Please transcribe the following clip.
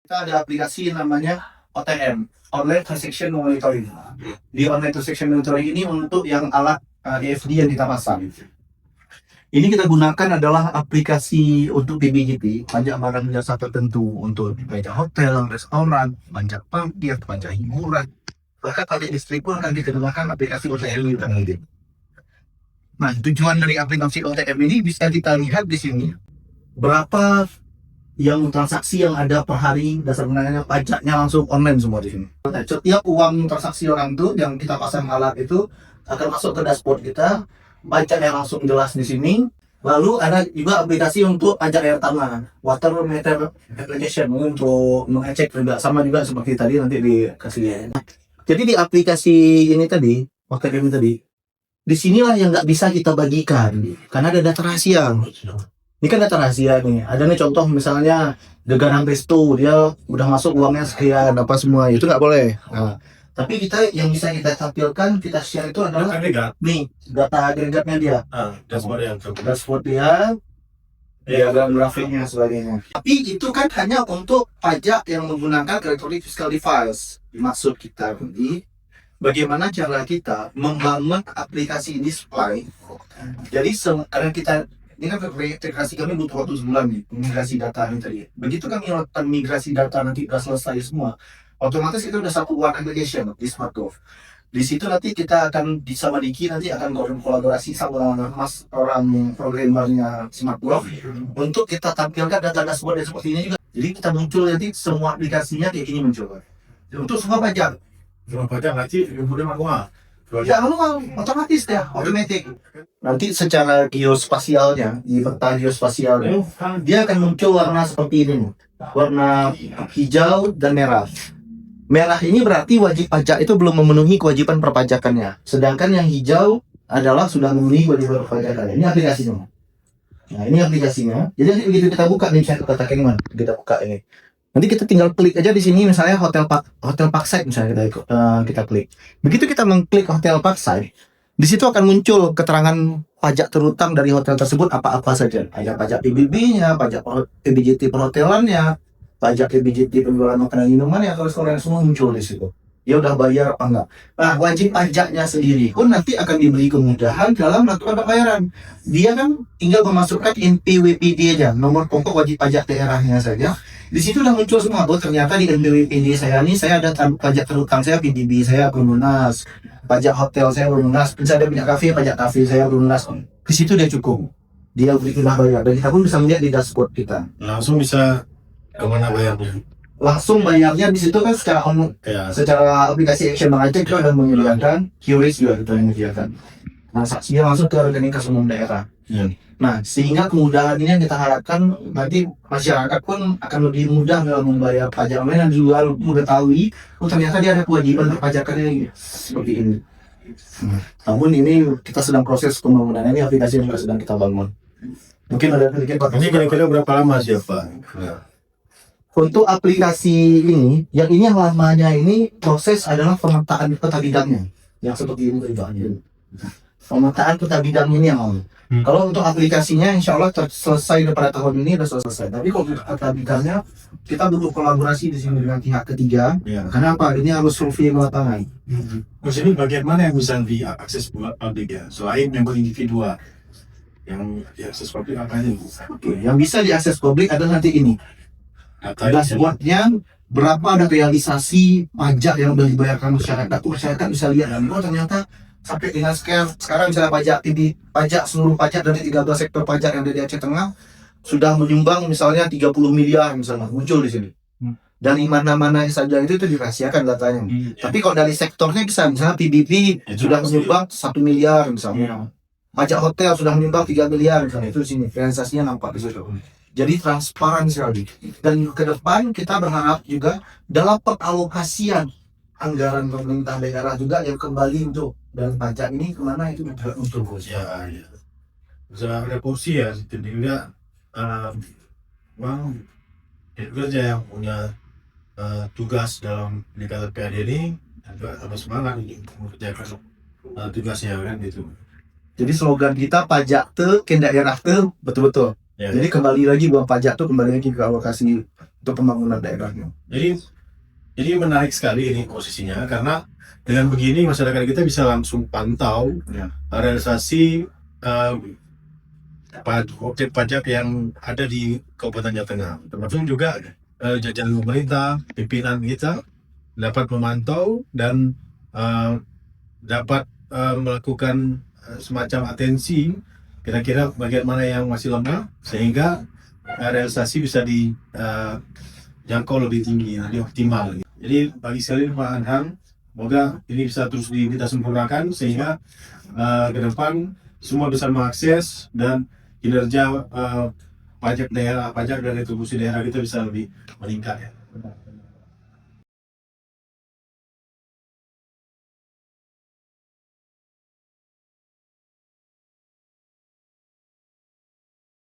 Kita ada aplikasi namanya OTM, Online Transaction Monitoring. Di Online Transaction Monitoring ini untuk yang alat EFD yang kita pasang. Ini kita gunakan adalah aplikasi untuk PBJT, pajak barang jasa tertentu, untuk pajak hotel, restoran, pajak parkir, pajak hiburan, bahkan pajak listrik pun akan kita gunakan aplikasi OTM ini. Nah, tujuan dari aplikasi OTM ini bisa kita lihat di sini berapa yang transaksi yang ada per hari, dasarnya pajaknya langsung online semua di sini. Setiap uang transaksi orang itu yang kita pasang alat itu akan masuk ke dashboard kita, pajaknya langsung jelas di sini. Lalu ada juga aplikasi untuk pajak air tanah, water meter application, untuk mengecek juga, sama juga seperti tadi nanti dikasih. Jadi di aplikasi ini tadi, OTM tadi, disinilah yang nggak bisa kita bagikan karena ada data rahasia. Ini kan data rahasia nih. Ada nih contoh misalnya Gegaran Resto, dia udah masuk uangnya sekian apa semua, itu nggak boleh. Nah, tapi kita yang bisa kita tampilkan, kita share itu adalah nih data agregatnya dia, dashboard dia, diagram grafiknya sebagainya. Tapi itu kan hanya untuk pajak yang menggunakan electronic fiscal device. Maksud kita ini bagaimana cara kita membangun aplikasi display. Jadi karena kita ini kan integrasi kami butuh waktu sebulan nih, migrasi data ini tadi. Begitu kami lakukan migrasi data nanti sudah selesai semua, otomatis itu udah satu one application di SmartGov. Di situ nanti kita akan sama Diki nanti akan kolaborasi sama orang programmernya SmartGov untuk kita tampilkan data dashboard seperti ini juga. Jadi kita muncul nanti semua aplikasinya kayak gini muncul. Untuk semua pajak. Semua pajak nanti kemudian manual. Ya, manual, otomatis ya, otomatis. Nanti secara geospasialnya, di peta geospasialnya, dia akan muncul warna seperti ini, warna hijau dan merah. Merah ini berarti wajib pajak itu belum memenuhi kewajiban perpajakannya. Sedangkan yang hijau adalah sudah memenuhi kewajiban perpajakannya. Ini aplikasinya. Nah, ini aplikasinya. Jadi nanti begitu kita buka nih, saya katakan kita buka ini. Nanti kita tinggal klik aja di sini, misalnya Hotel Parkside misalnya kita klik. Begitu kita mengklik Hotel Parkside, di situ akan muncul keterangan pajak terutang dari hotel tersebut apa-apa saja. Ada pajak PBB-nya, pajak PBJT perhotelannya, pajak PBJT penjualan makanan minuman, atau restoran, semua muncul di situ. Dia udah bayar apa enggak. Nah, wajib pajaknya sendiri pun nanti akan diberi kemudahan dalam melakukan pembayaran. Dia kan tinggal memasukkan NPWPD aja, nomor pokok wajib pajak daerahnya saja. Di situ udah muncul semua. Oh, ternyata di NPWPD saya ini saya ada pajak terutang saya PBB saya belum lunas, pajak hotel saya belum lunas, misalnya ada punya kafe, pajak kafe saya belum lunas. Di situ dia cukup. Dia sudah bayar dan kita pun bisa melihat di dashboard kita. Langsung bisa kemana bayarnya? Langsung bayarnya di situ kan secara aplikasi Action Bank aja kita udah menyediakan QRIS juga kita menyediakan. Transaksinya langsung ke rekening kas umum daerah. Nah, sehingga kemudahan ini yang kita harapkan nanti masyarakat pun akan lebih mudah dalam membayar pajak online dan juga mengetahui ternyata dia ada kewajiban perpajakannya seperti ini. Namun ini kita sedang proses pembangunan, ini aplikasi yang sedang kita bangun. Mungkin ada sedikit Pak. Ini kira-kira berapa lama sih Pak? Untuk aplikasi ini, yang lamanya ini proses adalah pemetaan peta bidangnya, yang seperti ini tadi Pak. Pemetaan peta bidang ini yang lama. Kalau untuk aplikasinya, insya Allah selesai pada tahun ini sudah selesai. Tapi kalau untuk peta bidangnya, kita butuh kolaborasi di sini dengan pihak ketiga. Karena apa? Ini harus survei ke lapangan. Terus ini bagian mana yang bisa diakses publik ya? Selain yang individual, yang diakses publik apa aja? Oke, yang bisa diakses publik adalah nanti ini. Dashboardnya berapa ada realisasi pajak yang sudah dibayarkan masyarakat. Masyarakat bisa lihat dan oh ternyata sampai dengan sekarang misalnya pajak seluruh pajak dari 13 sektor pajak yang ada di Aceh Tengah sudah menyumbang misalnya 30 miliar misalnya muncul di sini. Dari mana-mana saja itu dirahasiakan datanya. Tapi kalau dari sektornya bisa misalnya PBB sudah menyumbang 1 miliar misalnya. Pajak hotel sudah menyumbang 3 miliar misalnya. Itu di sini realisasinya nampak di situ. Jadi transparan sekali. Dan ke depan kita berharap juga dalam pengalokasian anggaran pemerintah daerah juga yang kembali untuk dan pajak ini kemana itu untuk ya. Bisa ada porsi ya, jadi enggak bang itu aja yang punya tugas dalam pendekatan PAD ini juga harus semangat untuk mengerjakan tugasnya kan gitu. Jadi slogan kita pajak ke daerah betul-betul. Ya. Jadi kembali lagi buang pajak tuh kembali lagi ke alokasi untuk pembangunan daerahnya. Jadi menarik sekali ini posisinya, karena dengan begini masyarakat kita bisa langsung pantau Ya. realisasi objek pajak yang ada di Kabupaten Jawa Tengah. Termasuk juga jajaran pemerintah, pimpinan kita dapat memantau dan dapat melakukan semacam atensi kira-kira bagian mana yang masih lemah, sehingga realisasi bisa dijangkau lebih tinggi, lebih optimal. Jadi bagi sekali Pak Anhang, semoga ini bisa terus kita sempurnakan sehingga ke depan semua bisa mengakses dan kinerja pajak daerah, pajak dan retribusi daerah kita bisa lebih meningkat ya.